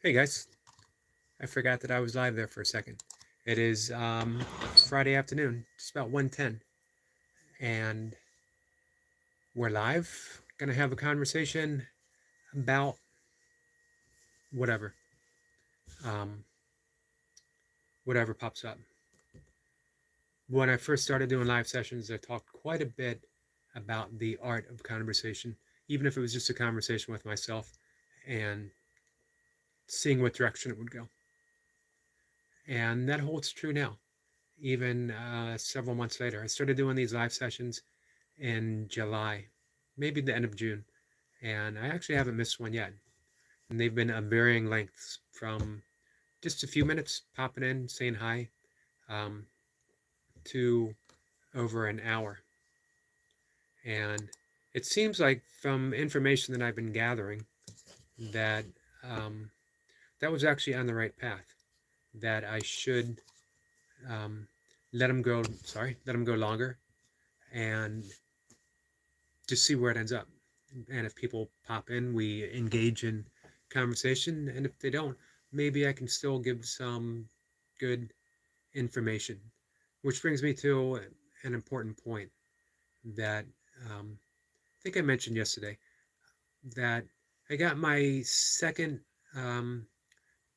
Hey guys, I forgot that I was live there for a second. It is Friday afternoon, just about 1:10, and we're live. Gonna have a conversation about whatever, um, whatever pops up. When I first started doing live sessions, I talked quite a bit about the art of conversation, even if it was just a conversation with myself, and seeing what direction it would go. And that holds true now, even several months later. I started doing these live sessions in July, maybe the end of June, and I actually haven't missed one yet. And they've been of varying lengths from just a few minutes popping in, saying hi, um, to over an hour. And it seems like from information that I've been gathering that um, that was actually on the right path. That I should um, let them go. Sorry, let them go longer, and just see where it ends up. And if people pop in, we engage in conversation. And if they don't, maybe I can still give some good information. Which brings me to an important point that I think I mentioned yesterday that I got my second um,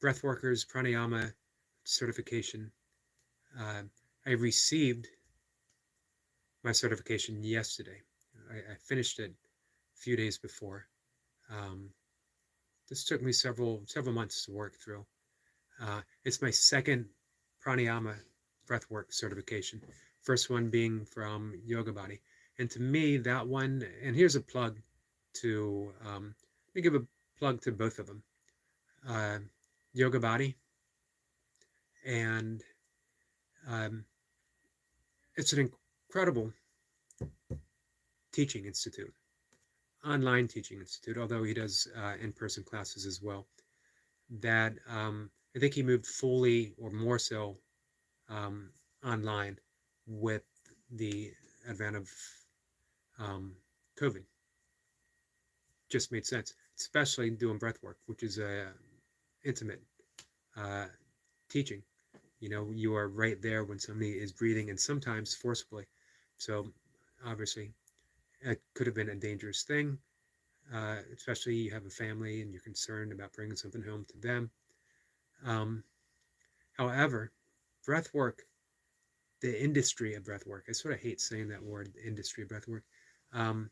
Breathworkers Pranayama certification. Uh, I received my certification yesterday. I finished it a few days before. Um, this took me several months to work through. It's my second pranayama breathwork certification. First one being from Yoga Body, and to me that one. And here's a plug to let me give a plug to both of them. Uh, Yoga Body, and um, it's an incredible teaching institute, online teaching institute. Although he does in-person classes as well. That I think he moved fully or more so um, online with the advent of um, COVID. Just made sense, especially doing breath work, which is a intimate uh, teaching. You know, you are right there when somebody is breathing, and sometimes forcibly. So obviously, it could have been a dangerous thing, especially you have a family and you're concerned about bringing something home to them. Um, However, breath work, the industry of breath work, I sort of hate saying that word, the industry of breath work, um,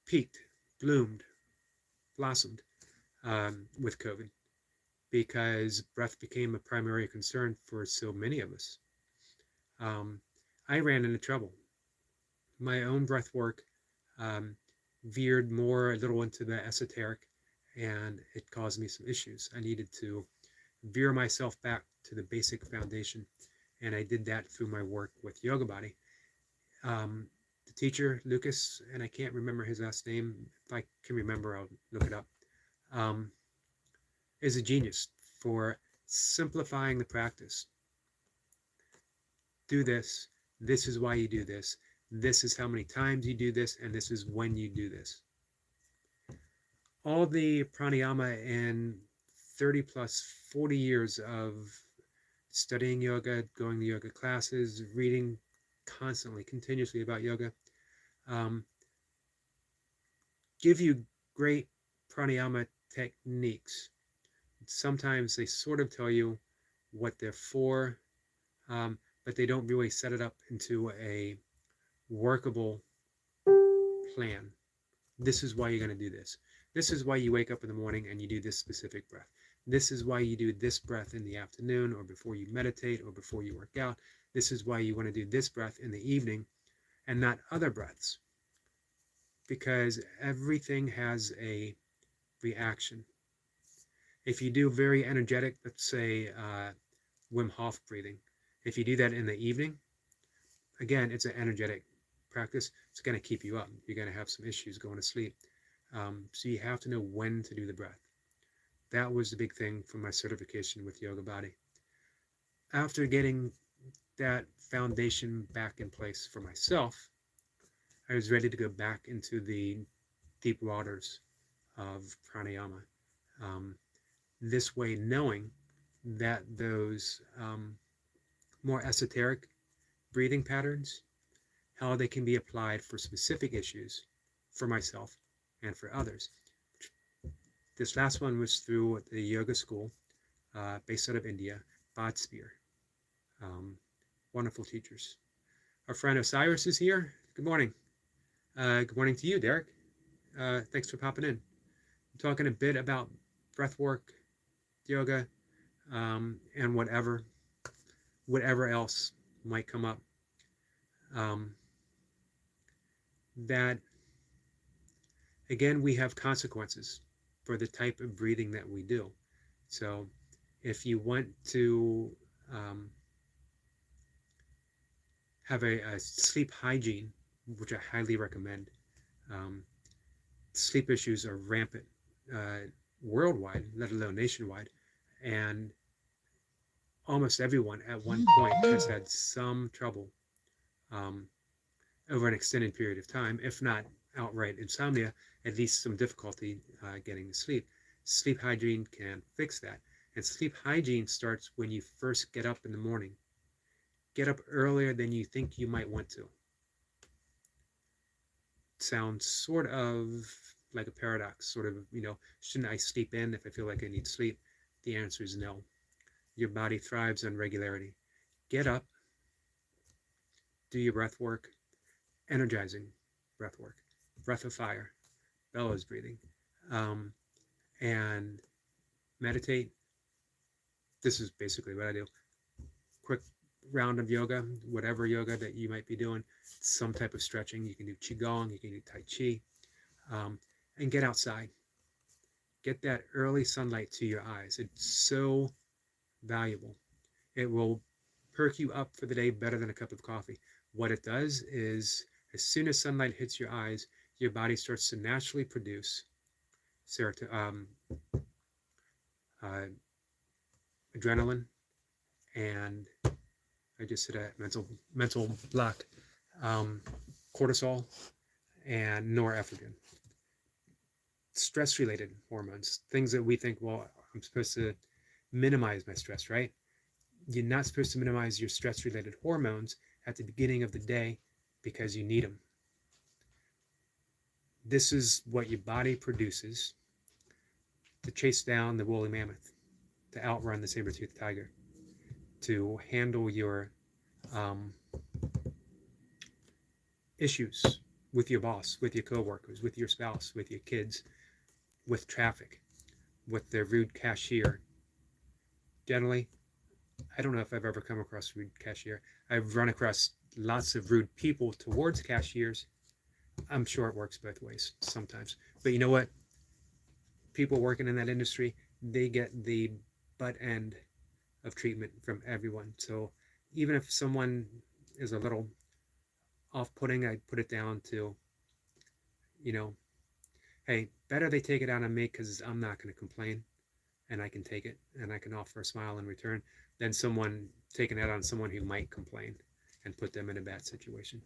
peaked, bloomed, blossomed with COVID because breath became a primary concern for so many of us. Um, I ran into trouble. My own breath work um, veered more a little into the esoteric, and it caused me some issues. I needed to veer myself back to the basic foundation, and I did that through my work with Yoga Body. Um, the teacher, Lucas, and I can't remember his last name. If I can remember, I'll look it up. Um, is a genius for simplifying the practice. Do this. This is why you do this. This is how many times you do this, and this is when you do this. All the pranayama and 30 plus 40 years of studying yoga, going to yoga classes, reading constantly, continuously about yoga, um, give you great pranayama techniques. Sometimes they sort of tell you what they're for, but they don't really set it up into a workable plan. This is why you're going to do this. This is why you wake up in the morning and you do this specific breath. This is why you do this breath in the afternoon or before you meditate or before you work out. This is why you want to do this breath in the evening and not other breaths, because everything has a reaction. If you do very energetic, let's say Wim Hof breathing, if you do that in the evening, again, it's an energetic practice. It's going to keep you up. You're going to have some issues going to sleep. So you have to know when to do the breath. That was the big thing for my certification with Yoga Body. After getting that foundation back in place for myself, I was ready to go back into the deep waters of pranayama. Um, This way, knowing that those more esoteric breathing patterns, how they can be applied for specific issues for myself and for others. This last one was through the yoga school based out of India, Spear. Wonderful teachers. Our friend Osiris is here. Good morning. Good morning to you, Derek. Thanks for popping in. I'm talking a bit about breath work, yoga, and whatever else might come up. That, again, we have consequences for the type of breathing that we do. So if you want to have a sleep hygiene, which I highly recommend, sleep issues are rampant worldwide, let alone nationwide, and almost everyone at one point has had some trouble over an extended period of time, if not outright insomnia, at least some difficulty getting to sleep. Sleep hygiene can fix that. And sleep hygiene starts when you first get up in the morning. Get up earlier than you think you might want to. Sounds sort of like a paradox, sort of, shouldn't I sleep in if I feel like I need sleep? The answer is no. Your body thrives on regularity. Get up, do your breath work, energizing breath work, breath of fire, bellows breathing, and meditate. This is basically what I do. Quick round of yoga, whatever yoga that you might be doing, some type of stretching. You can do qigong, you can do tai chi, and get outside. Get that early sunlight to your eyes. It's so valuable. It will perk you up for the day better than a cup of coffee. What it does is, as soon as sunlight hits your eyes, your body starts to naturally produce adrenaline, and I just hit a mental block, cortisol, and norepinephrine. Stress-related hormones, things that we think, well, I'm supposed to minimize my stress, right? You're not supposed to minimize your stress-related hormones at the beginning of the day because you need them. This is what your body produces to chase down the woolly mammoth, to outrun the saber-toothed tiger, to handle your issues with your boss, with your coworkers, with your spouse, with your kids, with traffic, with the rude cashier. Generally, I don't know if I've ever come across a rude cashier. I've run across lots of rude people towards cashiers. I'm sure it works both ways sometimes. But you know what? People working in that industry, they get the butt end of treatment from everyone. So even if someone is a little off-putting, I put it down to, hey, better they take it out on me because I'm not going to complain, and I can take it, and I can offer a smile in return, than someone taking it out on someone who might complain and put them in a bad situation.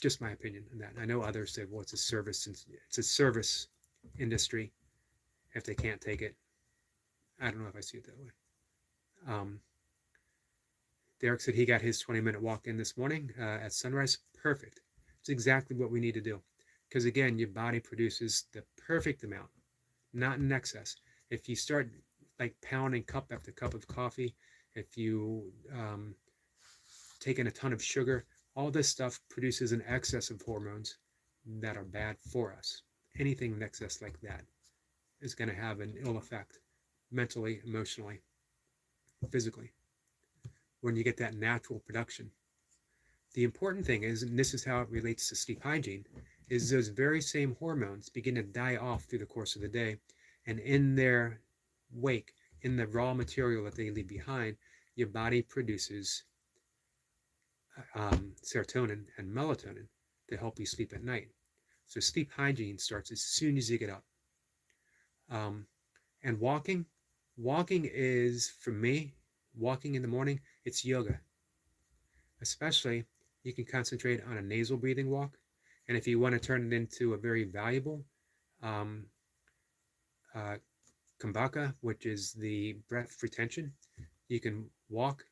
Just my opinion on that. I know others say, well, it's a service industry. If they can't take it, I don't know if I see it that way. Derek said he got his 20-minute walk in this morning at sunrise. Perfect. It's exactly what we need to do. Because again, your body produces the perfect amount, not in excess. If you start like pounding cup after cup of coffee, if you take in a ton of sugar, all this stuff produces an excess of hormones that are bad for us. Anything in excess like that is going to have an ill effect mentally, emotionally, physically, when you get that natural production. The important thing is, and this is how it relates to sleep hygiene, is those very same hormones begin to die off through the course of the day, and in their wake, in the raw material that they leave behind, your body produces serotonin and melatonin to help you sleep at night. So sleep hygiene starts as soon as you get up. And walking is, for me, walking in the morning, it's yoga. Especially, you can concentrate on a nasal breathing walk. And if you want to turn it into a very valuable Kumbhaka, which is the breath retention. You can walk,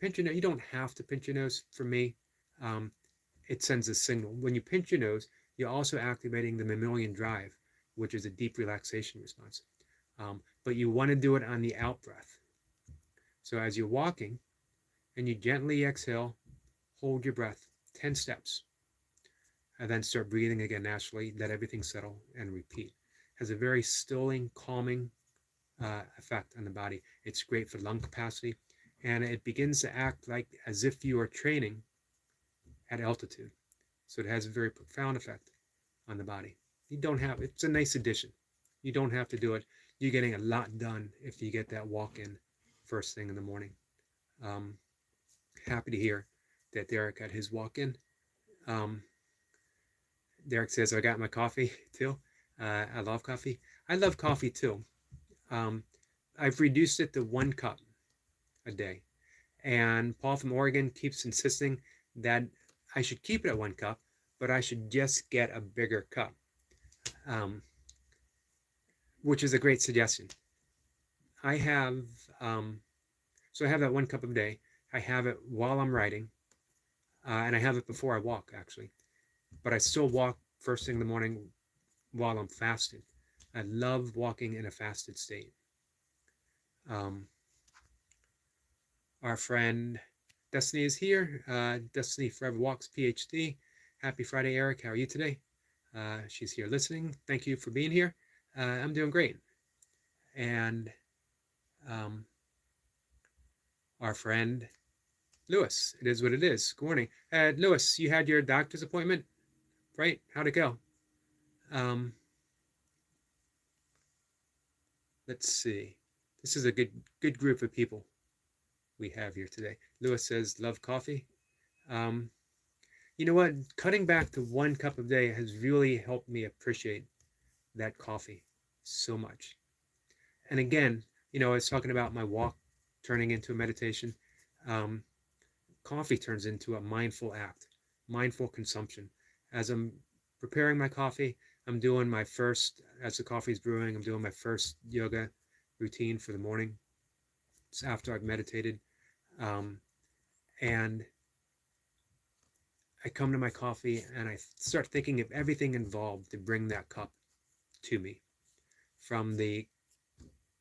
pinch your nose. You don't have to pinch your nose. For me, um, it sends a signal. When you pinch your nose, you're also activating the mammalian drive, which is a deep relaxation response. But you want to do it on the out breath. So as you're walking and you gently exhale, hold your breath 10 steps, and then start breathing again naturally, let everything settle and repeat. It has a very stilling, calming effect on the body. It's great for lung capacity, and it begins to act like as if you are training at altitude. So it has a very profound effect on the body. You don't have, it's a nice addition. You don't have to do it. You're getting a lot done if you get that walk in first thing in the morning. Um, Happy to hear that Derek got his walk in. Um, Derek says, I got my coffee too. I love coffee. I love coffee too. Um, I've reduced it to 1 cup a day. And Paul from Oregon keeps insisting that I should keep it at 1 cup, but I should just get a bigger cup, which is a great suggestion. I have, so I have that 1 cup a day. I have it while I'm writing, and I have it before I walk, actually. But I still walk first thing in the morning while I'm fasted. I love walking in a fasted state. Our friend Destiny is here. Destiny Forever Walks, PhD. Happy Friday, Eric. How are you today? She's here listening. Thank you for being here. I'm doing great. And our friend Lewis. It is what it is. Good morning. Lewis, you had your doctor's appointment, right? How'd it go? Let's see. This is a good group of people we have here today. Lewis says, love coffee. You know what? Cutting back to 1 cup a day has really helped me appreciate that coffee so much. And again, I was talking about my walk turning into a meditation. Coffee turns into a mindful act, mindful consumption. As I'm preparing my coffee, I'm doing my first, as the coffee's brewing, I'm doing my first yoga routine for the morning. It's after I've meditated. And I come to my coffee and I start thinking of everything involved to bring that cup to me. From the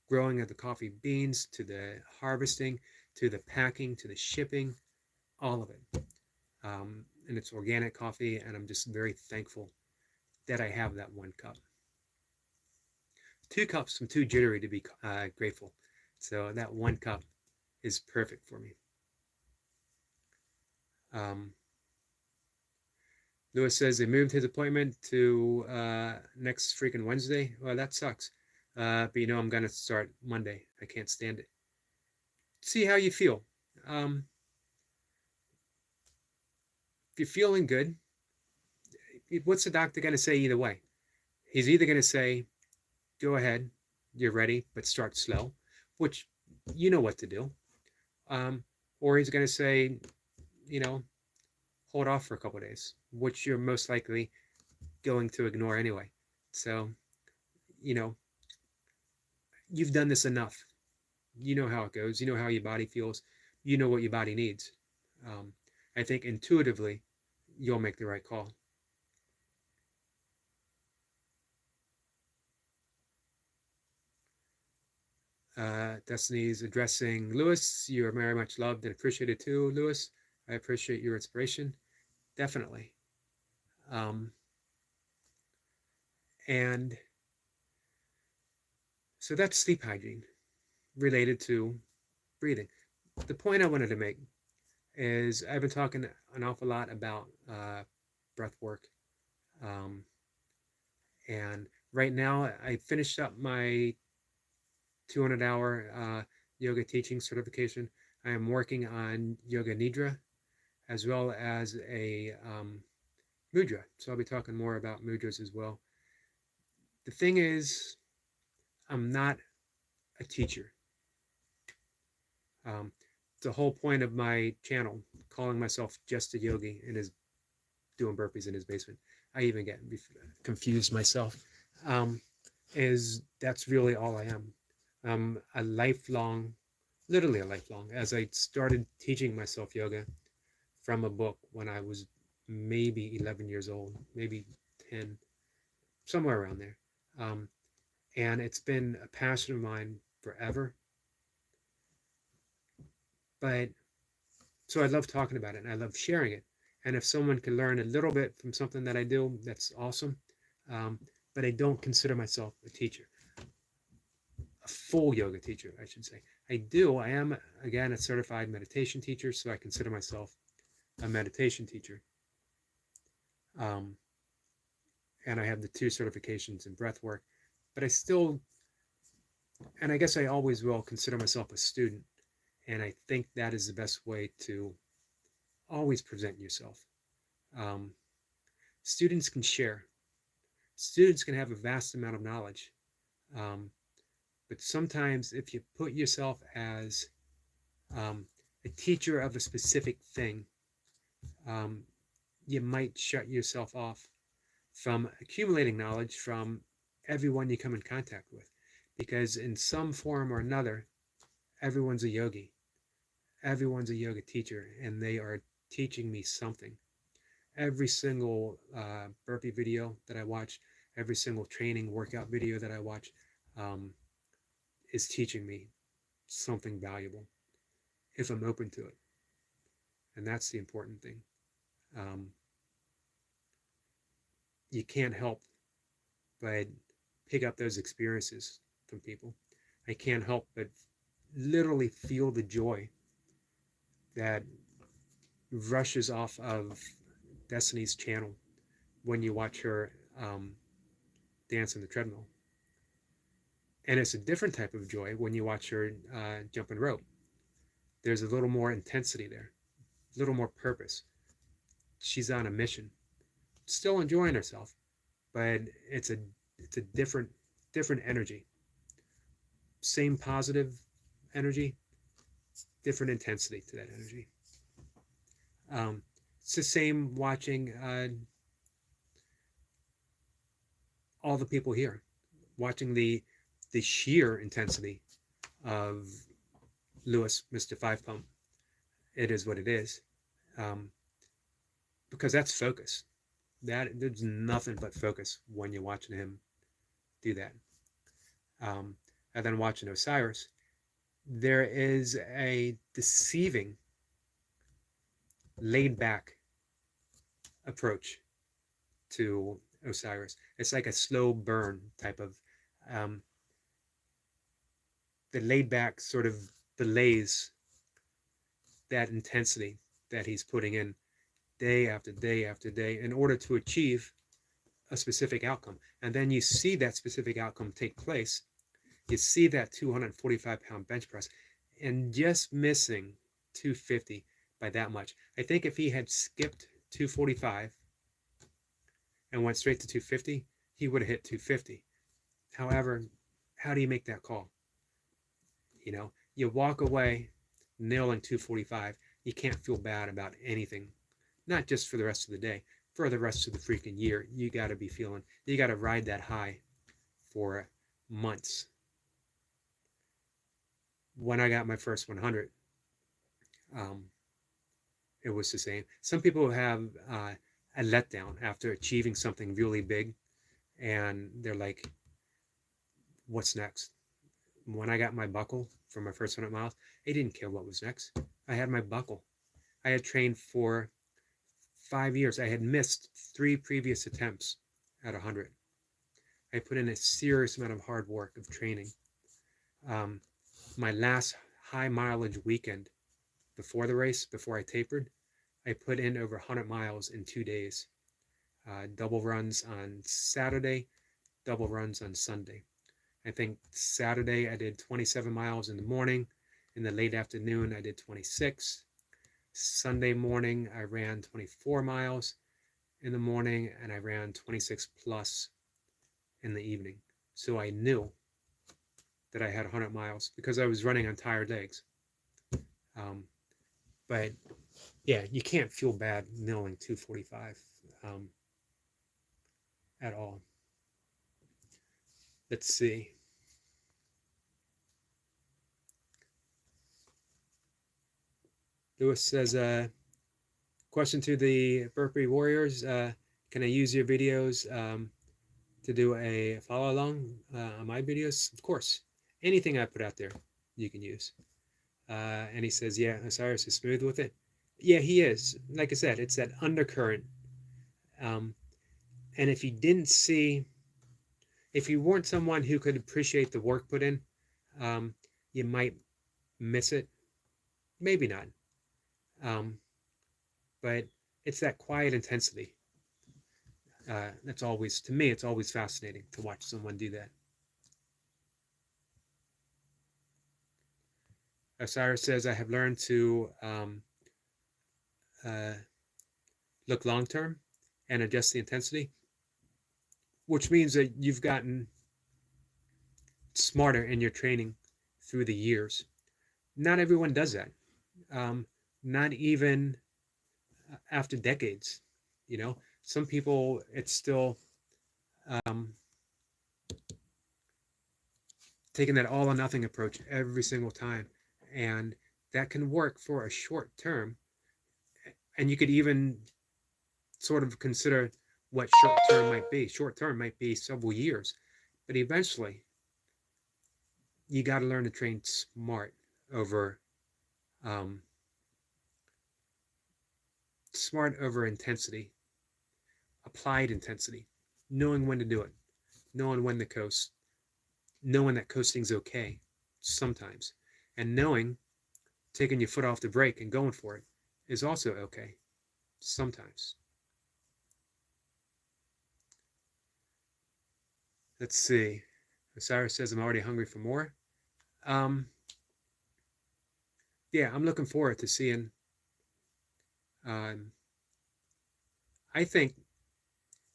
growing of the coffee beans, to the harvesting, to the packing, to the shipping, all of it. And it's organic coffee, and I'm just very thankful that I have that 1 cup. 2 cups, I'm too jittery to be grateful. So that 1 cup is perfect for me. Lewis says they moved his appointment to next freaking Wednesday. Well, that sucks. But I'm going to start Monday. I can't stand it. See how you feel. If you're feeling good, what's the doctor going to say either way? He's either going to say, go ahead, you're ready, but start slow, which you know what to do. Or he's going to say, hold off for a couple of days, which you're most likely going to ignore anyway. So, you've done this enough. You know how it goes. You know how your body feels. You know what your body needs. I think intuitively, you'll make the right call. Destiny's addressing Lewis. You are very much loved and appreciated too, Lewis. I appreciate your inspiration. Definitely. And so that's sleep hygiene related to breathing. The point I wanted to make is I've been talking an awful lot about breath work. And right now I finished up my 200-hour yoga teaching certification. I am working on yoga nidra as well as a mudra. So I'll be talking more about mudras as well. The thing is, I'm not a teacher. The whole point of my channel, calling myself just a yogi and is doing burpees in his basement. I even get confused myself. is that's really all I am. A lifelong, literally a lifelong, as I started teaching myself yoga from a book when I was maybe 11 years old, maybe 10, somewhere around there. Um, and it's been a passion of mine forever. But so I love talking about it and I love sharing it. And if someone can learn a little bit from something that I do, that's awesome. Um, but I don't consider myself a teacher, a full yoga teacher, I should say. I am, again, a certified meditation teacher, so I consider myself a meditation teacher. Um, and I have the 2 certifications in breath work, but I still, and I guess I always will consider myself a student. And I think that is the best way to always present yourself. Um, Students can share, students can have a vast amount of knowledge. Um, but sometimes if you put yourself as um, a teacher of a specific thing, um, you might shut yourself off from accumulating knowledge from everyone you come in contact with. Because in some form or another, everyone's a yogi, everyone's a yoga teacher, and they are teaching me something. Every single burpee video that I watch, every single training workout video that I watch, um, is teaching me something valuable if I'm open to it. And that's the important thing. Um, you can't help but pick up those experiences from people. I can't help but literally feel the joy that rushes off of Destiny's channel when you watch her dance on the treadmill. And it's a different type of joy when you watch her jump and rope. There's a little more intensity there, a little more purpose. She's on a mission, still enjoying herself, but it's a different energy. Same positive energy, different intensity to that energy. It's the same watching all the people here, watching the sheer intensity of Lewis, Mr. Five Pump. It is what it is, um, because that's focus. That there's nothing but focus when you're watching him do that. Um, and then watching Osiris, there is a deceiving, laid back approach to Osiris. It's like a slow burn type of um, the laid back sort of belays that intensity that he's putting in day after day after day in order to achieve a specific outcome. And then you see that specific outcome take place. You see that 245-pound bench press and just missing 250 by that much. I think if he had skipped 245 and went straight to 250, he would have hit 250. However, how do you make that call? You know, you walk away nailing 245. You can't feel bad about anything, not just for the rest of the day, for the rest of the freaking year. You got to be feeling, you got to ride that high for months. When I got my first 100, um, it was the same. Some people have a letdown after achieving something really big, and they're like, what's next? When I got my buckle for my first 100 miles, I didn't care what was next. I had my buckle. I had trained for 5 years. I had missed 3 previous attempts at 100. I put in a serious amount of hard work of training. My last high mileage weekend before the race, before I tapered, I put in over 100 miles in 2 days. Double runs on Saturday, double runs on Sunday. I think Saturday I did 27 miles in the morning. In the late afternoon, I did 26. Sunday morning, I ran 24 miles in the morning, and I ran 26 plus in the evening. So I knew that I had 100 miles because I was running on tired legs. But yeah, you can't feel bad nailing 245 at all. Let's see. Lewis says, question to the Burpee Warriors. Can I use your videos to do a follow along on my videos? Of course. Anything I put out there, you can use. And he says, yeah, Osiris is smooth with it. Yeah, he is. Like I said, it's that undercurrent. And if you didn't see, if you weren't someone who could appreciate the work put in, um, you might miss it. Maybe not. Um, but it's that quiet intensity. That's always, to me, it's always fascinating to watch someone do that. Osiris says, I have learned to uh, look long term and adjust the intensity, which means that you've gotten smarter in your training through the years. Not everyone does that. Not even after decades. You know, some people, it's still um, taking that all or nothing approach every single time. And that can work for a short term. And you could even sort of consider what short term might be. Short term might be several years, but eventually you got to learn to train smart over um, smart over intensity, applied intensity, knowing when to do it, knowing when to coast, knowing that coasting's okay sometimes, and knowing taking your foot off the brake and going for it is also okay sometimes. Let's see. Osiris says, I'm already hungry for more. Um, yeah, I'm looking forward to seeing. Um, I think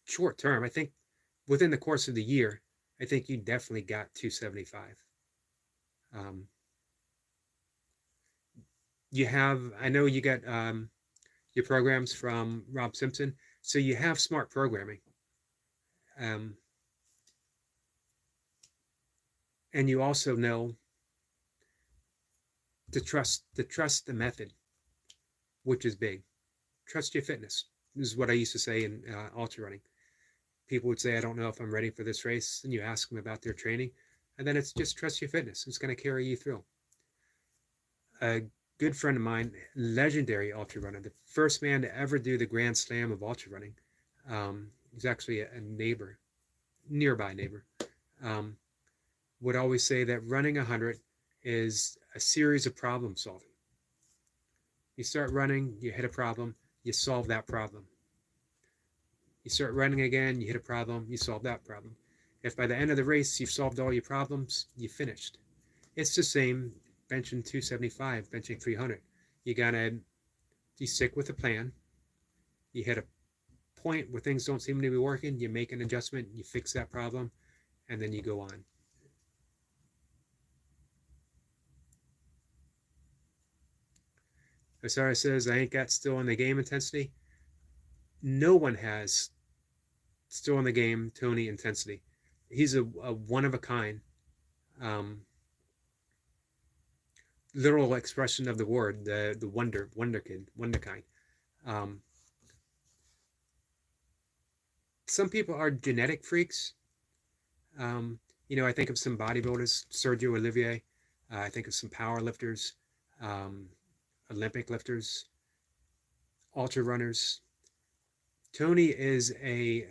short term, I think within the course of the year, I think you definitely got 275. Um, you have, I know you got your programs from Rob Simpson, so you have smart programming. Um, and you also know to trust the method, which is big. Trust your fitness. This is what I used to say in ultra running. People would say, I don't know if I'm ready for this race. And you ask them about their training. And then it's just trust your fitness. It's going to carry you through. A good friend of mine, legendary ultra runner, the first man to ever do the Grand Slam of ultra running, he's actually a neighbor, nearby neighbor, um, would always say that running 100 is a series of problem solving. You start running, you hit a problem, you solve that problem. You start running again, you hit a problem, you solve that problem. If by the end of the race you've solved all your problems, you finished. It's the same benching 275, benching 300. You gotta be sick with a plan. You hit a point where things don't seem to be working, you make an adjustment, you fix that problem, and then you go on. Osara says, I ain't got still in the game intensity. No one has still in the game Tony intensity. He's a one of a kind, um, literal expression of the word, the wonder kid, wonder kind. Um, some people are genetic freaks. Um, I think of some bodybuilders, Sergio Olivier. I think of some power lifters, um, Olympic lifters, ultra runners. Tony is a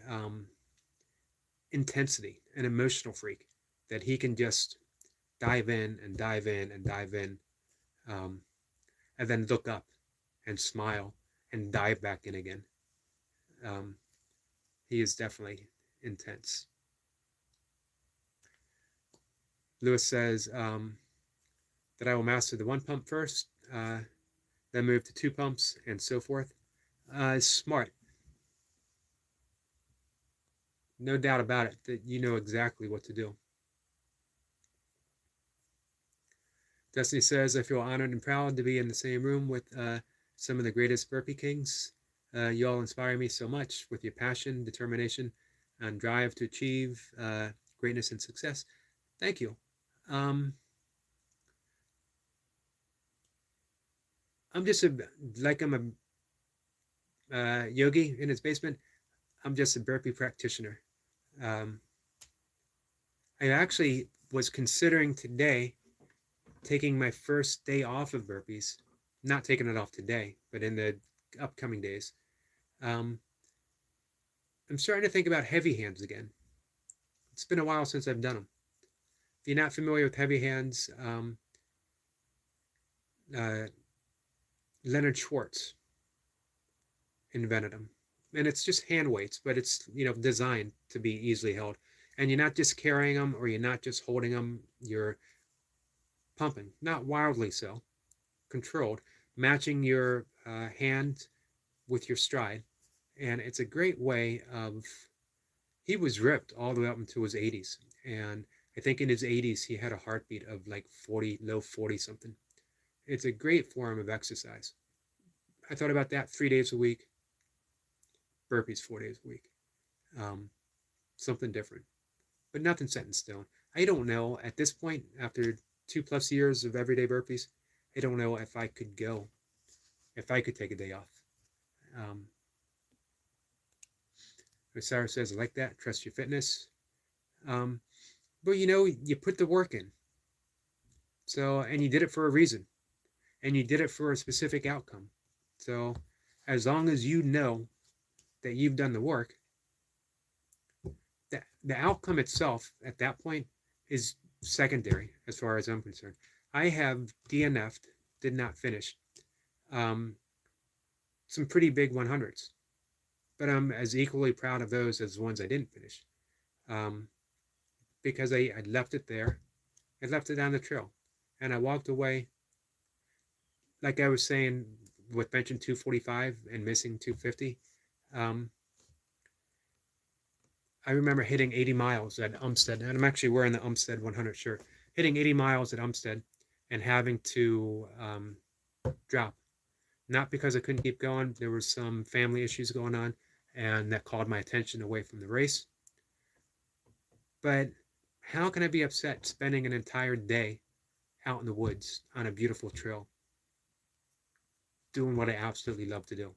intensity, an emotional freak that he can just dive in and dive in and dive in, um, and then look up and smile and dive back in again. Um, he is definitely intense. Lewis says that I will master the one pump first, then move to two pumps, and so forth. Smart. No doubt about it that you know exactly what to do. Destiny says, I feel honored and proud to be in the same room with some of the greatest burpee kings. You all inspire me so much with your passion, determination, and drive to achieve greatness and success. Thank you. I'm just like I'm a yogi in his basement. I'm just a burpee practitioner. Um, I actually was considering today taking my first day off of burpees, not taking it off today, but in the upcoming days. Um, I'm starting to think about heavy hands again. It's been a while since I've done them. If you're not familiar with heavy hands, uh, Leonard Schwartz invented them, and it's just hand weights, but it's designed to be easily held, and you're not just carrying them or you're not just holding them. You're pumping, not wildly so, controlled, matching your hand with your stride, and it's a great way of. He was ripped all the way up into his 80s, and I think in his 80s he had a heartbeat of like 40, low 40 something. It's a great form of exercise. I thought about that 3 days a week, burpees 4 days a week, um, something different, but nothing set in stone. I don't know at this point, after 2+ years of everyday burpees, I don't know if I could go, if I could take a day off. Sarah says, I like that. Trust your fitness. But you put the work in. So, and you did it for a reason. And you did it for a specific outcome. So, as long as you know that you've done the work, the outcome itself at that point is secondary as far as I'm concerned. I have DNF'd, did not finish, some pretty big 100s. But I'm as equally proud of those as the ones I didn't finish. Because I left it there. I left it on the trail. And I walked away, like I was saying, with benching 245 and missing 250. I remember hitting 80 miles at Umstead, and I'm actually wearing the Umstead 100 shirt, hitting 80 miles at Umstead and having to drop. Not because I couldn't keep going. There were some family issues going on, and that called my attention away from the race. But how can I be upset spending an entire day out in the woods on a beautiful trail doing what I absolutely love to do?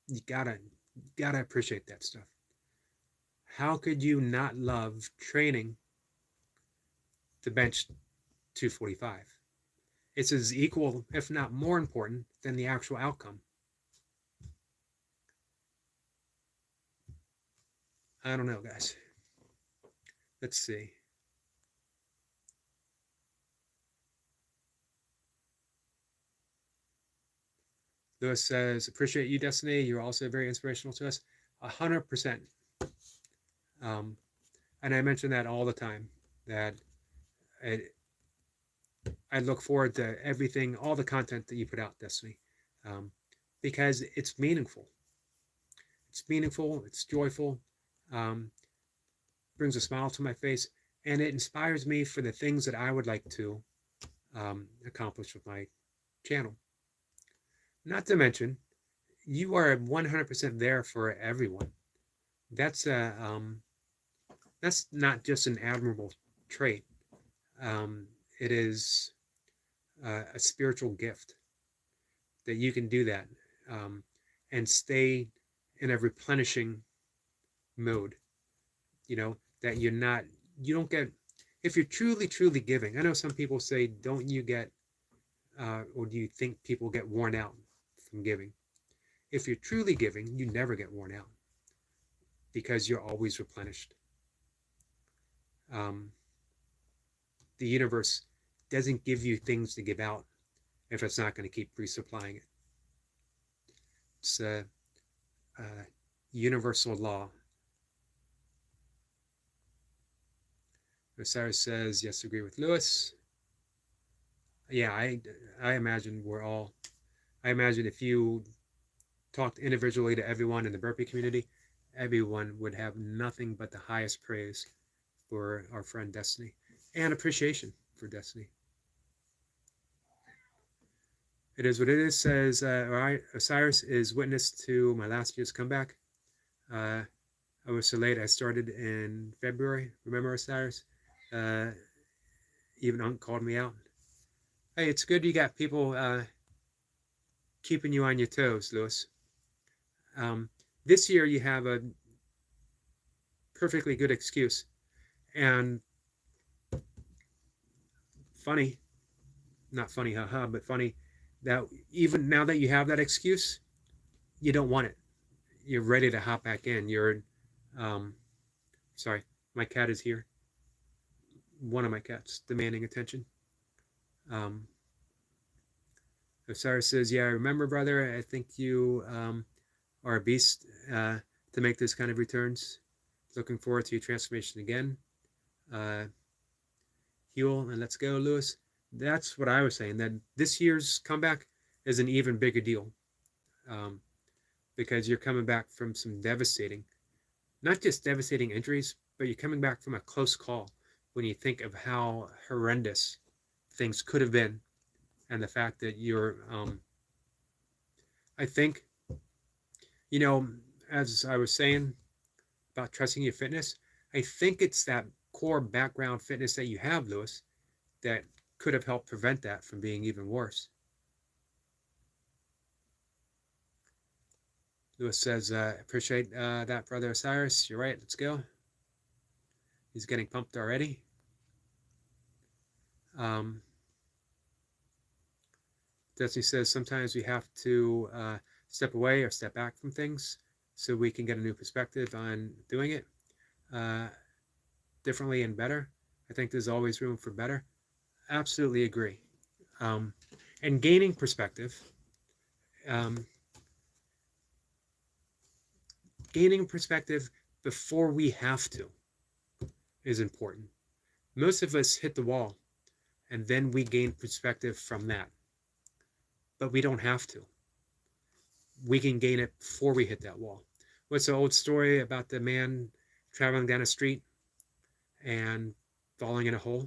You gotta appreciate that stuff. How could you not love training to bench 245? It's as equal, if not more important, than the actual outcome. I don't know, guys. Let's see. Lewis says, appreciate you, Destiny. You're also very inspirational to us. 100%. And I mention that all the time, that I look forward to everything, all the content that you put out, Destiny, because it's meaningful. It's meaningful. It's joyful. Brings a smile to my face, and it inspires me for the things that I would like to accomplish with my channel. Not to mention, you are 100% there for everyone. That's not just an admirable trait. It is a spiritual gift that you can do that and stay in a replenishing mode. That you don't get, if you're truly giving. I know some people say, don't you get, or do you think people get worn out from giving? If you're truly giving, you never get worn out because you're always replenished. The universe doesn't give you things to give out if it's not going to keep resupplying it. It's a universal law. Osiris says, yes, agree with Lewis. Yeah, I imagine I imagine if you talked individually to everyone in the burpee community, everyone would have nothing but the highest praise for our friend Destiny and appreciation for Destiny. It is what it is, says Osiris is witness to my last year's comeback. I was so late. I started in February. Remember, Osiris? Uh, even Unc called me out. Hey, it's good you got people keeping you on your toes, Lewis. Um, this year you have a perfectly good excuse. And funny, not funny, haha, but funny that even now that you have that excuse, you don't want it. You're ready to hop back in. Um, sorry, my cat is here. One of my cats demanding attention. Um, Osiris says, "Yeah, I remember, brother. I think you are a beast to make this kind of returns. Looking forward to your transformation again. Uh, Heal and let's go, Lewis." That's what I was saying. That this year's comeback is an even bigger deal um, because you're coming back from some devastating, not just devastating injuries, but you're coming back from a close call. When you think of how horrendous things could have been, and the fact that I think, you know, as I was saying about trusting your fitness, I think it's that core background fitness that you have, Lewis, that could have helped prevent that from being even worse. Lewis says, appreciate that, Brother Osiris. You're right. Let's go. He's getting pumped already. Destiny says, sometimes we have to step away or step back from things so we can get a new perspective on doing it differently and better. I think there's always room for better. Absolutely agree. And gaining perspective, um, gaining perspective before we have to is important. Most of us hit the wall and then we gain perspective from that, but we don't have to. We can gain it before we hit that wall. What's the old story about the man traveling down a street and falling in a hole?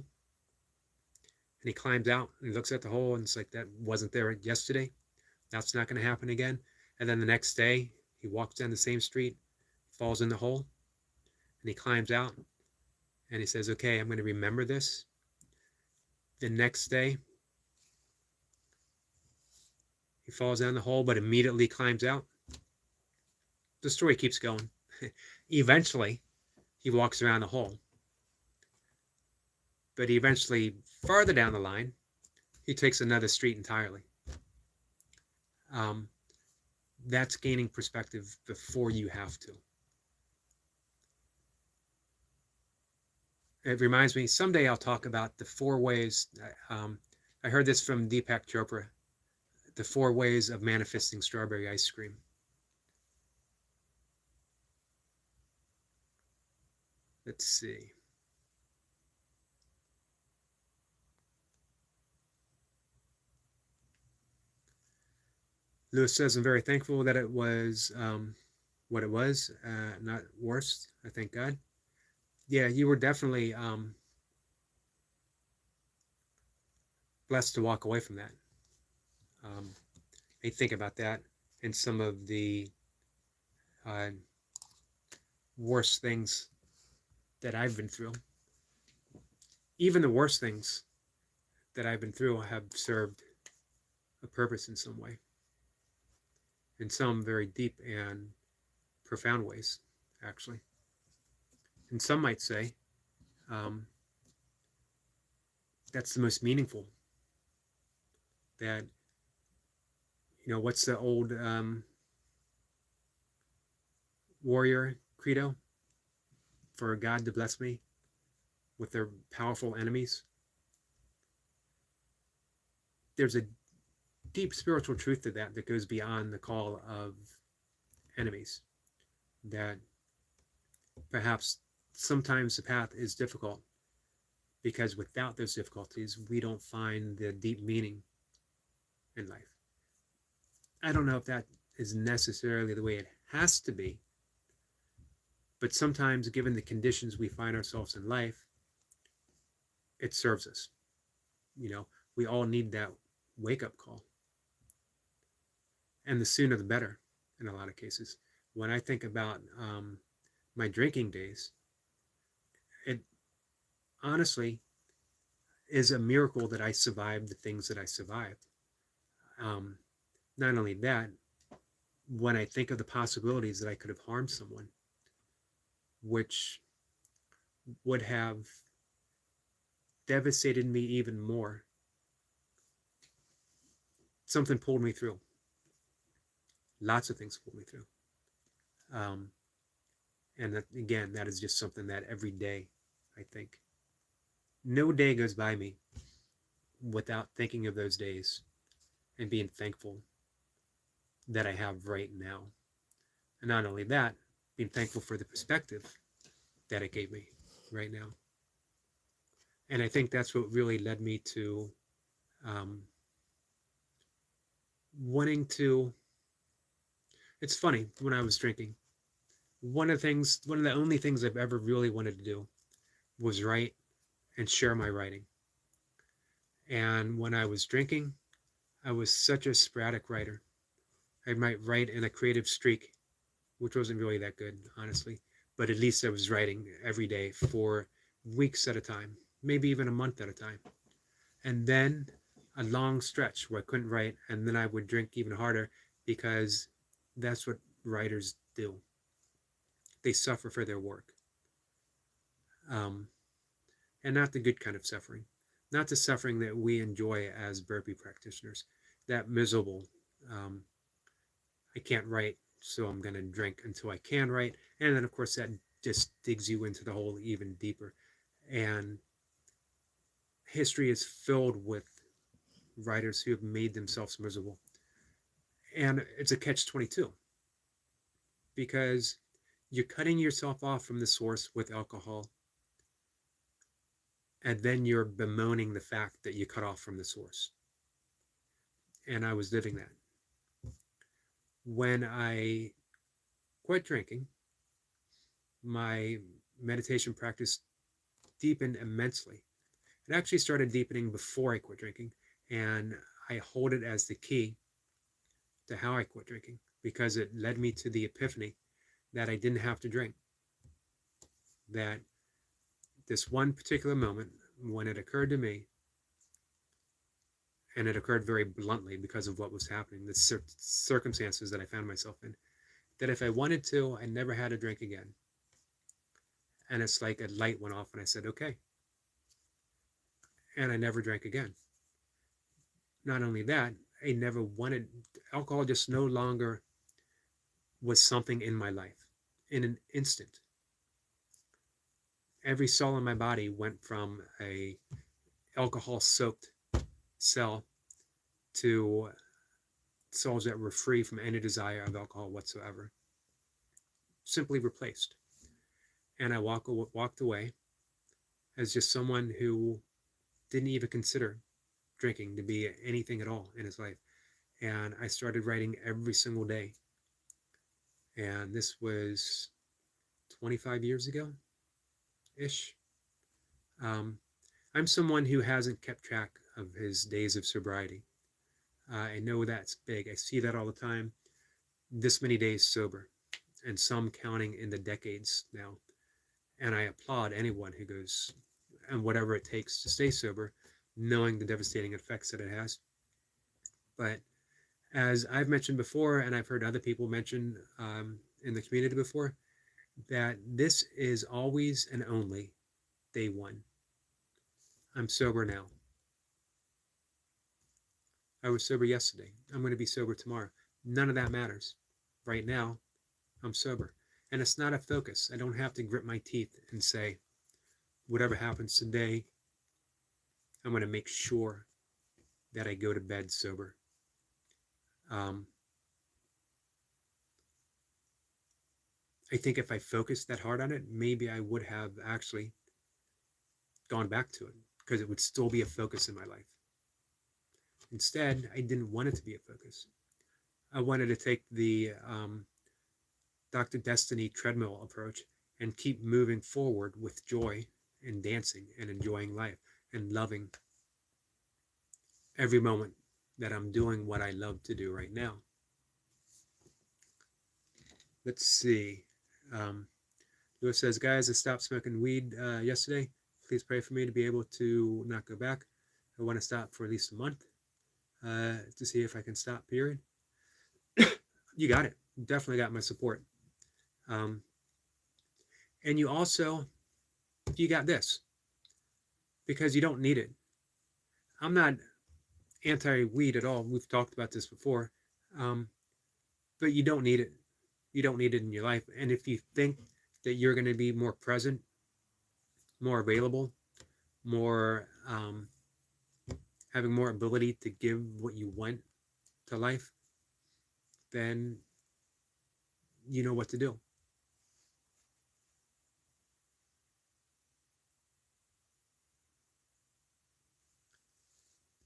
And he climbs out and he looks at the hole and it's like, that wasn't there yesterday. That's not going to happen again. And then the next day, he walks down the same street, falls in the hole, and he climbs out and he says, okay, I'm going to remember this. The next day, he falls down the hole, but immediately climbs out. The story keeps going. Eventually, he walks around the hole. But eventually, farther down the line, he takes another street entirely. That's gaining perspective before you have to. It reminds me, someday I'll talk about the 4 ways. I heard this from Deepak Chopra, the 4 ways of manifesting strawberry ice cream. Let's see. Lewis says, I'm very thankful that it was what it was, not worse. I thank God. Yeah, you were definitely blessed to walk away from that. I think about that and some of the worst things that I've been through. Even the worst things that I've been through have served a purpose in some way, in some very deep and profound ways, actually. And some might say that's the most meaningful. That, what's the old warrior credo? For God to bless me with their powerful enemies. There's a deep spiritual truth to that that goes beyond the call of enemies. That perhaps sometimes the path is difficult because without those difficulties, we don't find the deep meaning in life. I don't know if that is necessarily the way it has to be, but sometimes, given the conditions we find ourselves in life, it serves us. We all need that wake-up call. And the sooner the better in a lot of cases. When I think about my drinking days, it honestly is a miracle that I survived the things that I survived. Um, Not only that, when I think of the possibilities that I could have harmed someone, which would have devastated me even more, something pulled me through. Lots of things pulled me through. Um, and that, again, that is just something that every day I think. No day goes by me without thinking of those days and being thankful that I have right now. And not only that, being thankful for the perspective that it gave me right now. And I think that's what really led me to um, wanting to. It's funny, when I was drinking, one of the only things I've ever really wanted to do was write and share my writing. And when I was drinking, I was such a sporadic writer. I might write in a creative streak, which wasn't really that good, honestly. But at least I was writing every day for weeks at a time, maybe even a month at a time. And then a long stretch where I couldn't write, and then I would drink even harder because that's what writers do. They suffer for their work. Um, and not the good kind of suffering, not the suffering that we enjoy as burpee practitioners, that miserable, um, I can't write, so I'm going to drink until I can write. And then, of course, that just digs you into the hole even deeper. And history is filled with writers who have made themselves miserable. And it's a catch 22 because you're cutting yourself off from the source with alcohol, and then you're bemoaning the fact that you cut off from the source. And I was living that. When I quit drinking, my meditation practice deepened immensely. It actually started deepening before I quit drinking, and I hold it as the key to how I quit drinking because it led me to the epiphany that I didn't have to drink. That this one particular moment, when it occurred to me, and it occurred very bluntly because of what was happening, the circumstances that I found myself in, that if I wanted to, I never had to drink again. And it's like a light went off, and I said, okay. And I never drank again. Not only that, I never wanted alcohol, just no longer was something in my life. In an instant, every cell in my body went from a alcohol soaked cell to cells that were free from any desire of alcohol whatsoever. Simply replaced. And I walked away as just someone who didn't even consider drinking to be anything at all in his life. And I started writing every single day. And this was 25 years ago ish. Um, I'm someone who hasn't kept track of his days of sobriety. I know that's big. I see that all the time. This many days sober, and some counting in the decades now. And I applaud anyone who goes and whatever it takes to stay sober, knowing the devastating effects that it has. But as I've mentioned before, and I've heard other people mention in the community before, that this is always and only day one. I'm sober now. I was sober yesterday. I'm going to be sober tomorrow. None of that matters. Right now, I'm sober. And it's not a focus. I don't have to grit my teeth and say, whatever happens today, I'm going to make sure that I go to bed sober. I think if I focused that hard on it, maybe I would have actually gone back to it because it would still be a focus in my life. Instead, I didn't want it to be a focus. I wanted to take the Dr. Destiny treadmill approach and keep moving forward with joy and dancing and enjoying life and loving every moment that I'm doing what I love to do right now. Let's see. Um, Lewis says, guys, I stopped smoking weed yesterday. Please pray for me to be able to not go back. I want to stop for at least a month to see if I can stop, period. You got it. You definitely got my support. And you got this, because you don't need it. I'm not anti-weed at all. We've talked about this before. But you don't need it. You don't need it in your life. And if you think that you're going to be more present, more available, more having more ability to give what you want to life, then you know what to do.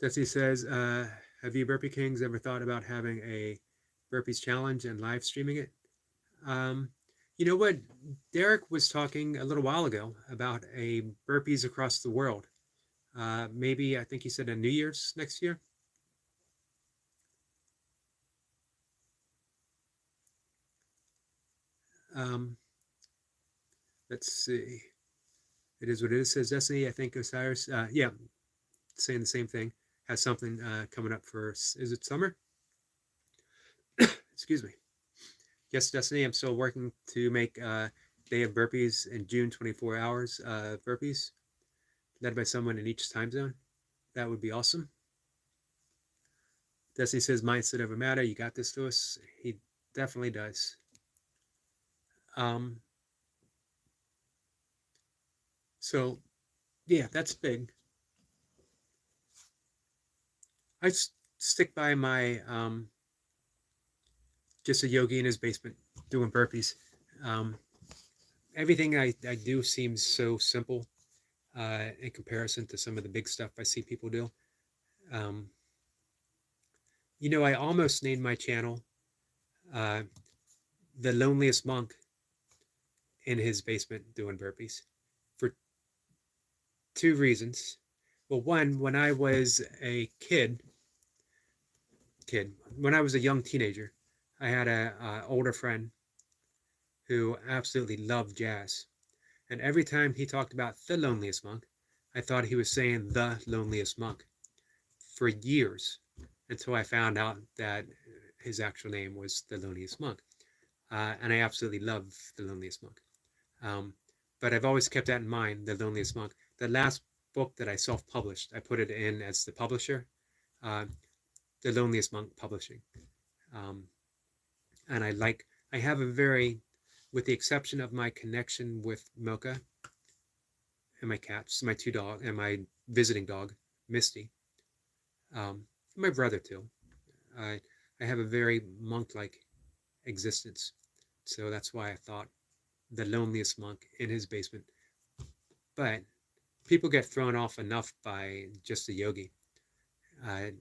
Desi says, have you Burpee Kings ever thought about having a Burpees challenge and live streaming it? You know what? Derek was talking a little while ago about a Burpees across the world. Maybe, I think he said a New Year's next year. Let's see. It is what it is, says Destiny. I think Osiris, yeah, saying the same thing. Has something coming up for, is it summer? Excuse me. Yes, Destiny, I'm still working to make Day of Burpees in June, 24 hours burpees, led by someone in each time zone. That would be awesome. Destiny says, mindset over matter. You got this, Lewis. He definitely does. So, yeah, that's big. I stick by my just a yogi in his basement doing burpees. Everything I do seems so simple in comparison to some of the big stuff I see people do. You know, I almost named my channel The Loneliest Monk in his basement doing burpees for two reasons. Well, one, when I was a kid, when I was a young teenager, I had a older friend who absolutely loved jazz. And every time he talked about The Loneliest Monk, I thought he was saying The Loneliest Monk for years, until I found out that his actual name was The Loneliest Monk. And I absolutely love The Loneliest Monk. But I've always kept that in mind, The Loneliest Monk. The last book that I self-published, I put it in as the publisher, The Loneliest Monk Publishing. And I have a very, with the exception of my connection with Mocha and my cats, my two dogs, and my visiting dog, Misty, my brother too. I have a very monk-like existence. So that's why I thought The Loneliest Monk in his basement. But people get thrown off enough by just a yogi. It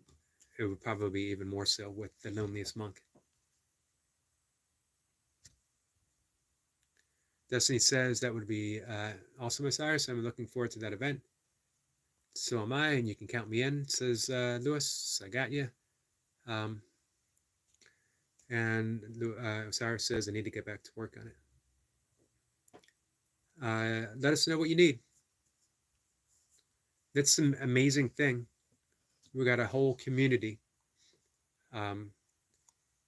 would probably be even more so with The Loneliest Monk. Destiny says that would be awesome, Osiris. I'm looking forward to that event. So am I, and you can count me in, says Lewis. I got you. And Osiris says I need to get back to work on it. Let us know what you need. That's an amazing thing. We got a whole community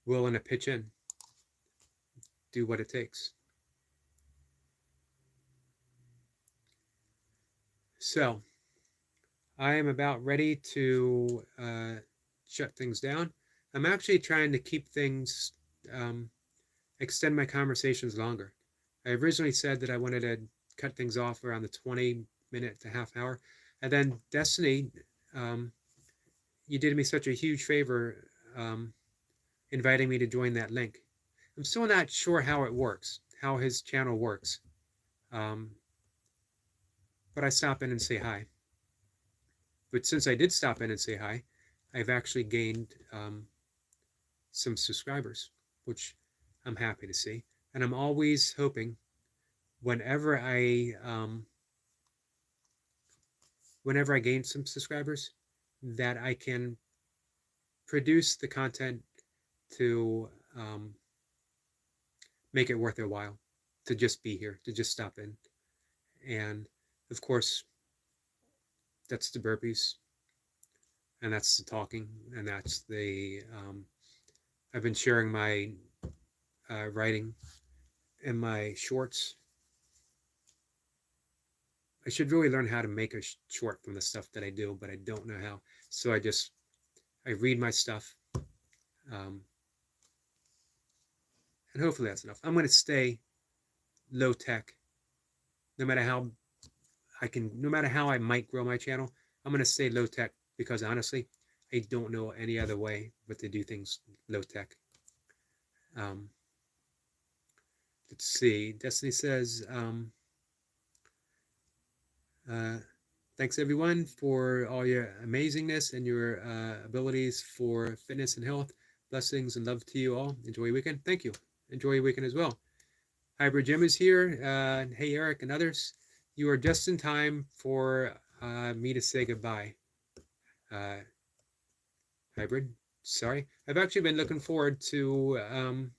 willing to pitch in, do what it takes. So I am about ready to shut things down. I'm actually trying to keep things, extend my conversations longer. I originally said that I wanted to cut things off around the 20-minute to half hour. And then Destiny, you did me such a huge favor inviting me to join that link. I'm still not sure how it works, how his channel works. But I stop in and say hi. But since I did stop in and say hi, I've actually gained some subscribers, which I'm happy to see. And I'm always hoping whenever I gain some subscribers, that I can produce the content to make it worth their while. to just be here, to just stop in. And of course, that's the burpees, and that's the talking, and that's the. I've been sharing my writing in my shorts. I should really learn how to make a short from the stuff that I do, but I don't know how. So I read my stuff, um, and hopefully that's enough. I'm going to stay low tech, no matter how no matter how I might grow my channel. I'm going to stay low tech because honestly, I don't know any other way but to do things low tech. Um, let's see. Destiny says, thanks everyone for all your amazingness and your abilities for fitness and health. Blessings and love to you all. Enjoy your weekend. Thank you. Enjoy your weekend as well. Hybrid Jim is here. Hey, Eric and others. You are just in time for me to say goodbye. Hybrid, sorry. I've actually been looking forward to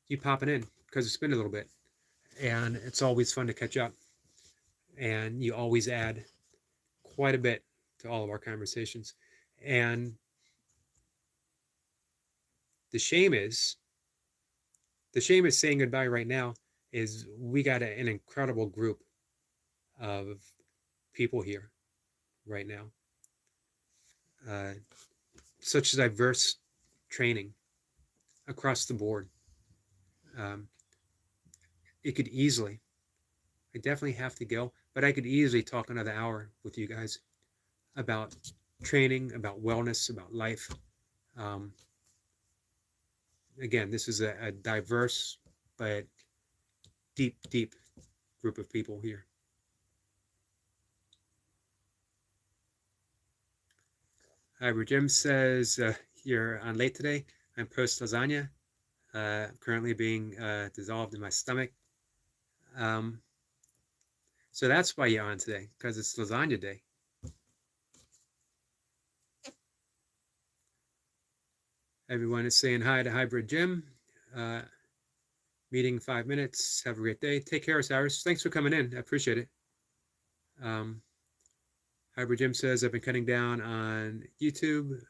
you popping in because it's been a little bit. And it's always fun to catch up. And you always add quite a bit to all of our conversations. And the shame is saying goodbye right now is we got an incredible group of people here right now. Such diverse training across the board. It could easily, I definitely have to go, but I could easily talk another hour with you guys about training, about wellness, about life. Again, this is a diverse but deep, deep group of people here. Jim says, you're on late today. I'm post lasagna, currently being dissolved in my stomach. So that's why you're on today, because it's lasagna day. Everyone is saying hi to Hybrid Jim. Meeting 5 minutes. Have a great day. Take care, Cyrus. Thanks for coming in. I appreciate it. Hybrid Jim says, I've been cutting down on YouTube,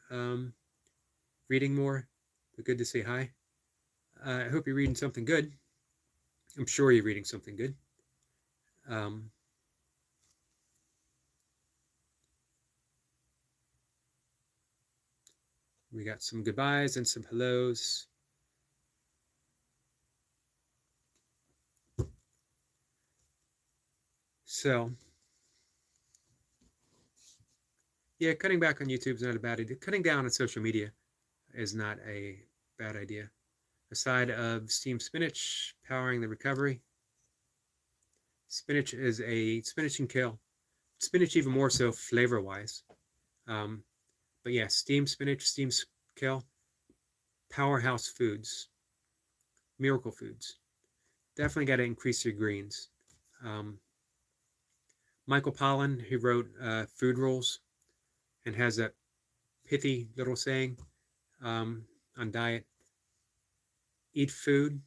reading more, but good to say hi. I hope you're reading something good. I'm sure you're reading something good. We got some goodbyes and some hellos. So, yeah, cutting back on YouTube is not a bad idea. Cutting down on social media is not a bad idea. Aside of steamed spinach powering the recovery, spinach is spinach and kale. Spinach even more so flavor-wise. But yeah, steamed spinach, steamed kale, powerhouse foods, miracle foods. Definitely got to increase your greens. Michael Pollan, who wrote Food Rules and has that pithy little saying on diet: eat food,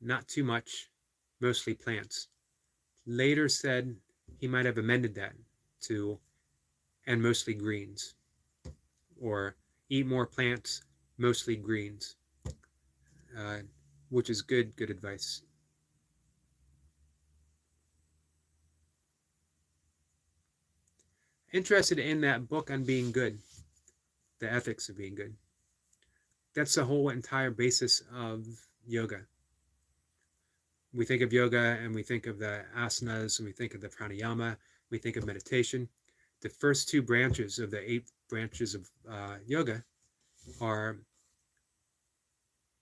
not too much, mostly plants. Later said he might have amended that to and mostly greens, or eat more plants, mostly greens, which is good advice. Interested in that book on being good, the ethics of being good. That's the whole entire basis of yoga. We think of yoga and we think of the asanas and we think of the pranayama, we think of meditation. The first two branches of the 8 branches of yoga are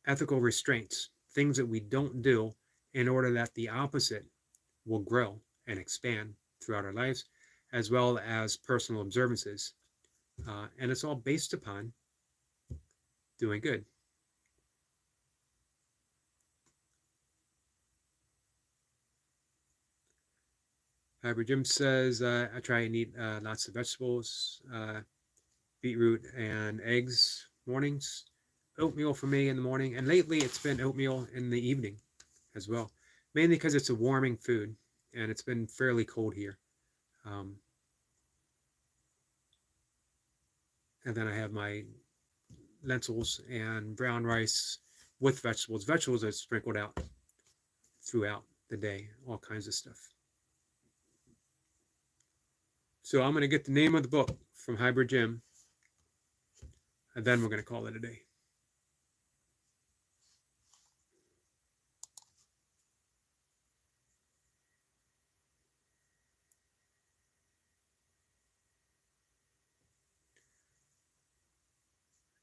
ethical restraints, things that we don't do in order that the opposite will grow and expand throughout our lives, as well as personal observances. And it's all based upon doing good. Hybrid Jim says, I try and eat lots of vegetables, beetroot and eggs mornings, oatmeal for me in the morning, and lately it's been oatmeal in the evening. as well, mainly because it's a warming food and it's been fairly cold here. Um, and then I have my lentils and brown rice with vegetables. Vegetables are sprinkled out throughout the day, all kinds of stuff. So I'm going to get the name of the book from Hybrid Jim, and then we're going to call it a day.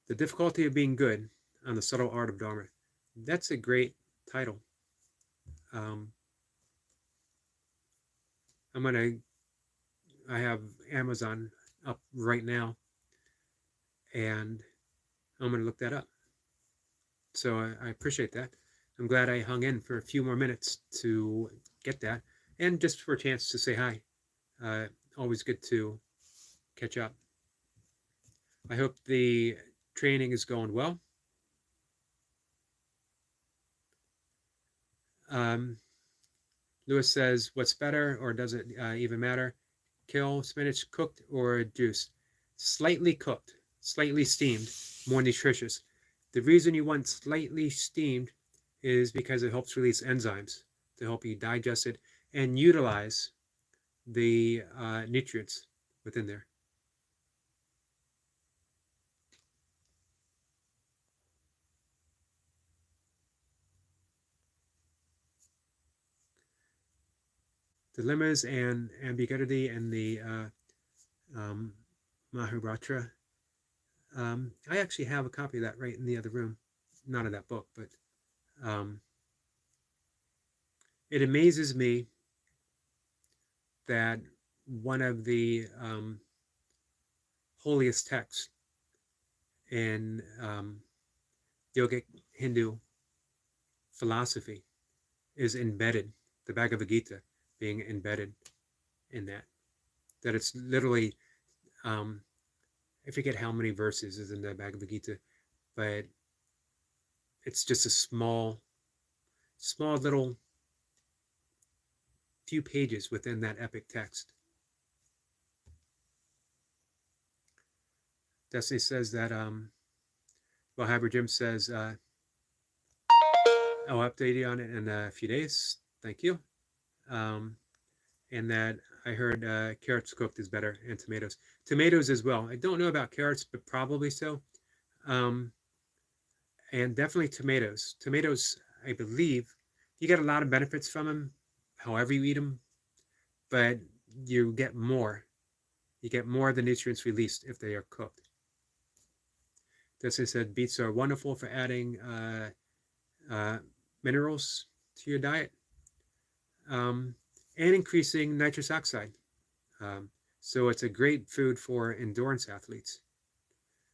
The Difficulty of Being Good on the Subtle Art of Dharma. That's a great title. I have Amazon up right now, and I'm going to look that up. So I appreciate that. I'm glad I hung in for a few more minutes to get that, and just for a chance to say hi. Always good to catch up. I hope the training is going well. Lewis says, what's better, or does it even matter? Kale spinach cooked or juiced? Slightly cooked, slightly steamed, more nutritious. The reason you want slightly steamed is because it helps release enzymes to help you digest it and utilize the nutrients within there. Dilemmas and ambiguity and the Mahabharata. I actually have a copy of that right in the other room. Not of that book, but it amazes me that one of the holiest texts in yogic Hindu philosophy is embedded, the Bhagavad Gita being embedded in that. That it's literally, I forget how many verses is in the Bhagavad Gita, but it's just a small little few pages within that epic text. Destiny says that, well, Hybrid Jim says, I'll update you on it in a few days. Thank you. And that I heard carrots cooked is better, and tomatoes. Tomatoes as well. I don't know about carrots, but probably so. And definitely tomatoes. Tomatoes, I believe, you get a lot of benefits from them, however you eat them, but you get more. You get more of the nutrients released if they are cooked. Destiny said beets are wonderful for adding minerals to your diet and increasing nitrous oxide. So it's a great food for endurance athletes,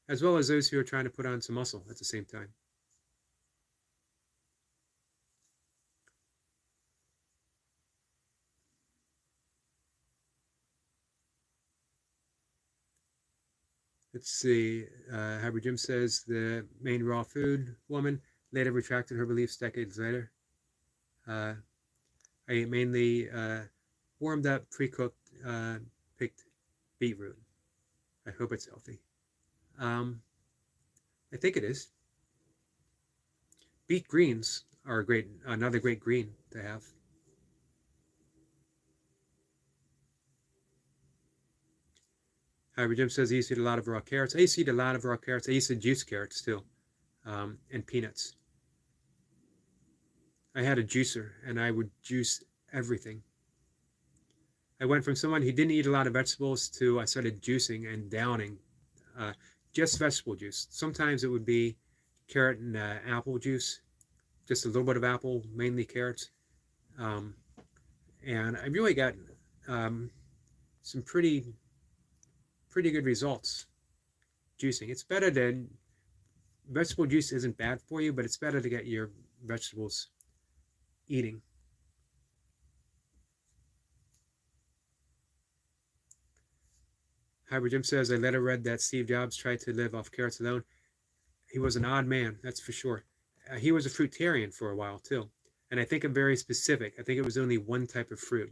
as well as those who are trying to put on some muscle at the same time. Let's see. Hybrid Jim says the main raw food woman later retracted her beliefs decades later. I ate mainly warmed up, pre-cooked, picked beetroot. I hope it's healthy. I think it is. Beet greens are another great green to have. Hybrid Jim says he used to eat a lot of raw carrots. I used to eat a lot of raw carrots. I used to juice carrots too, and peanuts. I had a juicer, and I would juice everything. I went from someone who didn't eat a lot of vegetables to I started juicing and downing just vegetable juice. Sometimes it would be carrot and apple juice, just a little bit of apple, mainly carrots. And I really got some pretty good results juicing. It's better than vegetable juice isn't bad for you, but it's better to get your vegetables eating. Hybrid Jim says, I later read that Steve Jobs tried to live off carrots alone. He was an odd man, that's for sure. He was a fruitarian for a while too. And I think I'm very specific. I think it was only one type of fruit.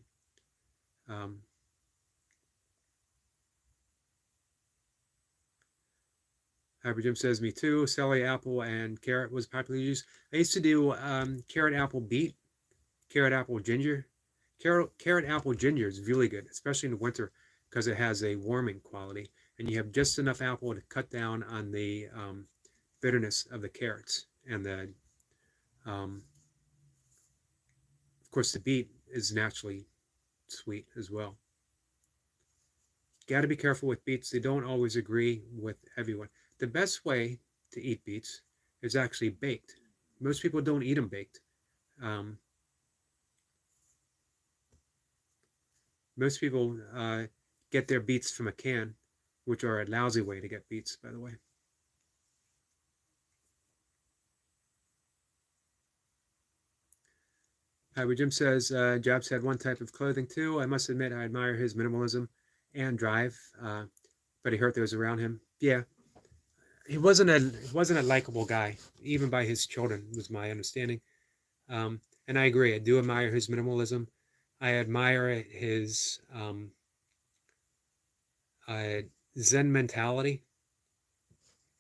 Hybrid Jim says, me too. Celery, apple, and carrot was popular use. I used to do carrot, apple, beet, carrot, apple, ginger. Carrot, apple, ginger is really good, especially in the winter because it has a warming quality. And you have just enough apple to cut down on the bitterness of the carrots. And of course, the beet is naturally sweet as well. Got to be careful with beets. They don't always agree with everyone. The best way to eat beets is actually baked. Most people don't eat them baked. Most people get their beets from a can, which are a lousy way to get beets, by the way. Jim says, Jobs had one type of clothing too. I must admit, I admire his minimalism and drive, but he hurt those around him. Yeah, he wasn't a likable guy, even by his children, was my understanding. And I agree. I do admire his minimalism. I admire his Zen mentality,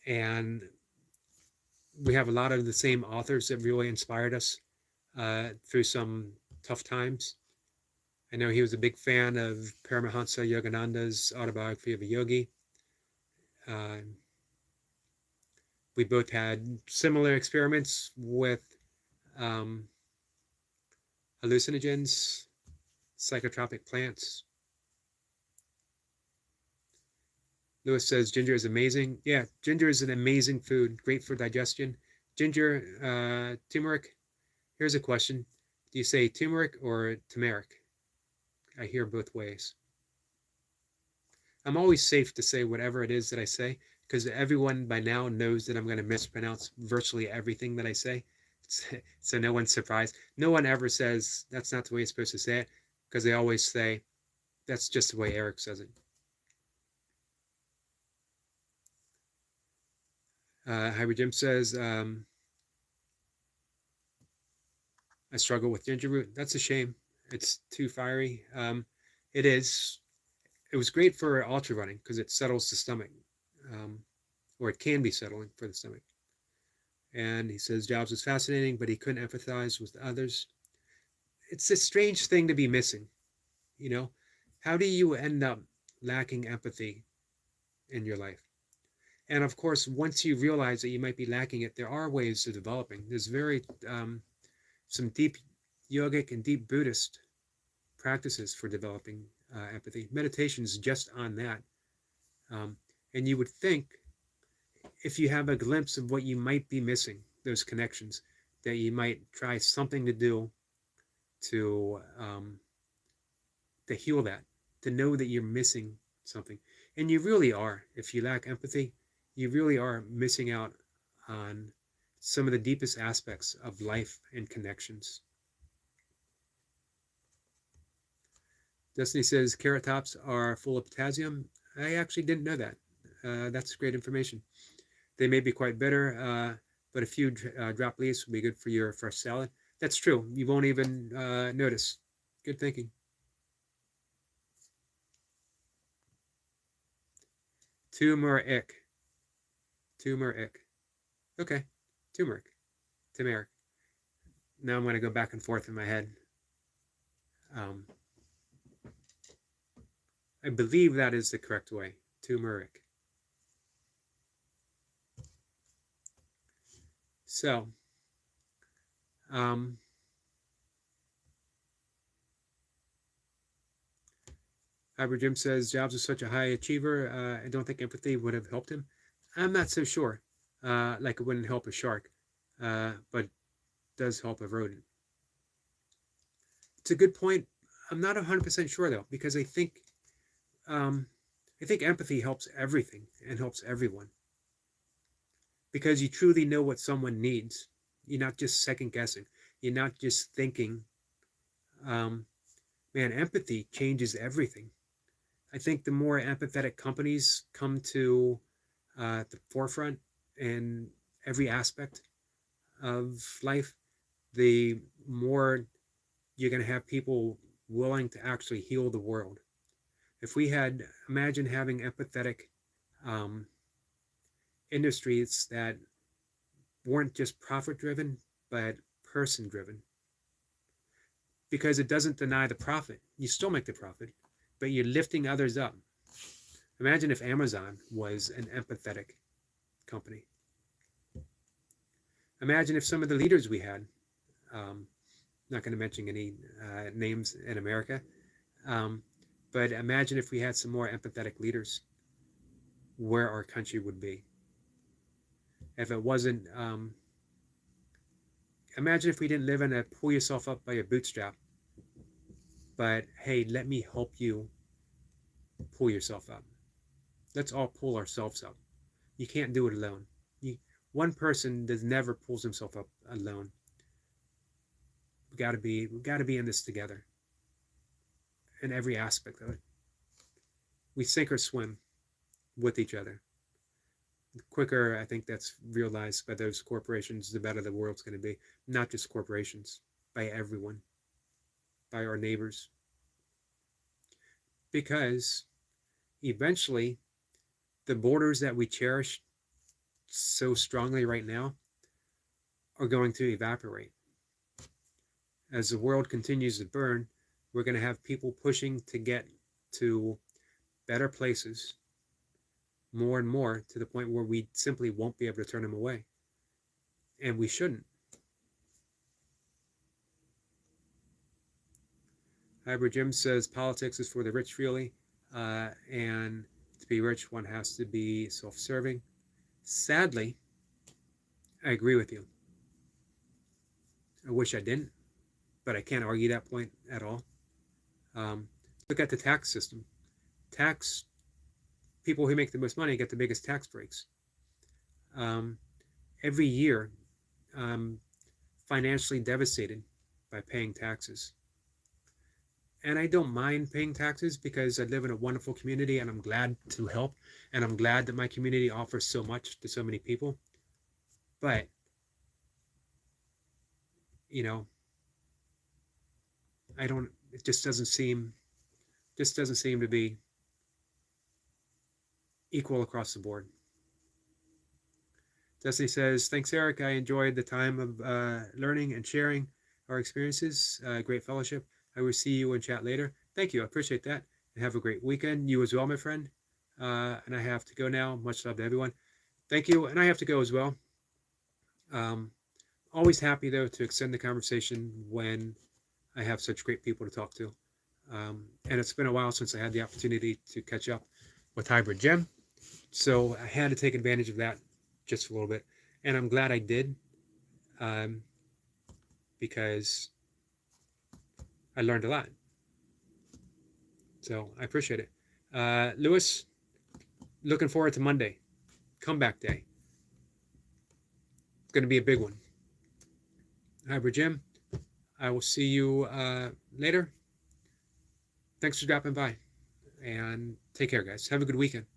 and we have a lot of the same authors that really inspired us through some tough times. I know he was a big fan of Paramahansa Yogananda's autobiography of a yogi. We both had similar experiments with hallucinogens, psychotropic plants. Lewis says ginger is amazing. Yeah, ginger is an amazing food, great for digestion. Ginger, turmeric. Here's a question. Do you say turmeric or turmeric? I hear both ways. I'm always safe to say whatever it is that I say, because everyone by now knows that I'm going to mispronounce virtually everything that I say. So no one's surprised. No one ever says that's not the way you're supposed to say it, because they always say that's just the way Eric says it. Hybrid Jim says, I struggle with ginger root. That's a shame. It's too fiery. It is. It was great for ultra running because it settles the stomach, or it can be settling for the stomach. And he says Jobs was fascinating, but he couldn't empathize with others. It's a strange thing to be missing. You know, how do you end up lacking empathy in your life? And of course, once you realize that you might be lacking it, there are ways of developing. There's some deep yogic and deep Buddhist practices for developing empathy. Meditation is just on that. And you would think if you have a glimpse of what you might be missing, those connections, that you might try something to do to heal that, to know that you're missing something. And you really are. If you lack empathy, you really are missing out on some of the deepest aspects of life and connections. Destiny says carrot tops are full of potassium. I actually didn't know that. That's great information. They may be quite bitter, but a few drop leaves will be good for your fresh salad. That's true. You won't even notice. Good thinking. Turmeric. Okay. Turmeric. Now I'm going to go back and forth in my head. I believe that is the correct way. Turmeric. So, Hybrid Jim says Jobs was such a high achiever. I don't think empathy would have helped him. I'm not so sure. Like it wouldn't help a shark, but does help a rodent. It's a good point. I'm not 100% sure though, because I think empathy helps everything and helps everyone. Because you truly know what someone needs. You're not just second guessing. You're not just thinking. Man, empathy changes everything. I think the more empathetic companies come to the forefront in every aspect of life, the more you're going to have people willing to actually heal the world. If we had, imagine having empathetic um, industries that weren't just profit driven, but person driven. Because it doesn't deny the profit. You still make the profit, but you're lifting others up. Imagine if Amazon was an empathetic company. Imagine if some of the leaders we had, not going to mention any names in America, but imagine if we had some more empathetic leaders, where our country would be. If it wasn't, imagine if we didn't live in a pull yourself up by your bootstrap, but hey, let me help you pull yourself up. Let's all pull ourselves up. You can't do it alone. One person does never pulls himself up alone. We gotta be in this together. In every aspect of it. We sink or swim with each other. The quicker I think that's realized by those corporations, the better the world's going to be. Not just corporations, by everyone, by our neighbors. Because eventually, the borders that we cherish so strongly right now are going to evaporate. As the world continues to burn, we're going to have people pushing to get to better places more and more, to the point where we simply won't be able to turn them away. And we shouldn't. Hybrid Jim says politics is for the rich, really, and to be rich, one has to be self-serving. Sadly, I agree with you. I wish I didn't, but I can't argue that point at all. Look at the tax system. People who make the most money get the biggest tax breaks. Every year, financially devastated by paying taxes. And I don't mind paying taxes because I live in a wonderful community and I'm glad to help. And I'm glad that my community offers so much to so many people. But, it just doesn't seem to be equal across the board. Destiny says, thanks, Eric. I enjoyed the time of learning and sharing our experiences. Great fellowship. I will see you in chat later. Thank you. I appreciate that. And have a great weekend. You as well, my friend. And I have to go now. Much love to everyone. Thank you. And I have to go as well. Always happy, though, to extend the conversation when I have such great people to talk to. And it's been a while since I had the opportunity to catch up with Hybrid Gem. So I had to take advantage of that just a little bit. And I'm glad I did, because I learned a lot. So I appreciate it. Lewis, looking forward to Monday, comeback day. It's going to be a big one. Hybrid Jim, I will see you later. Thanks for dropping by. And take care, guys. Have a good weekend.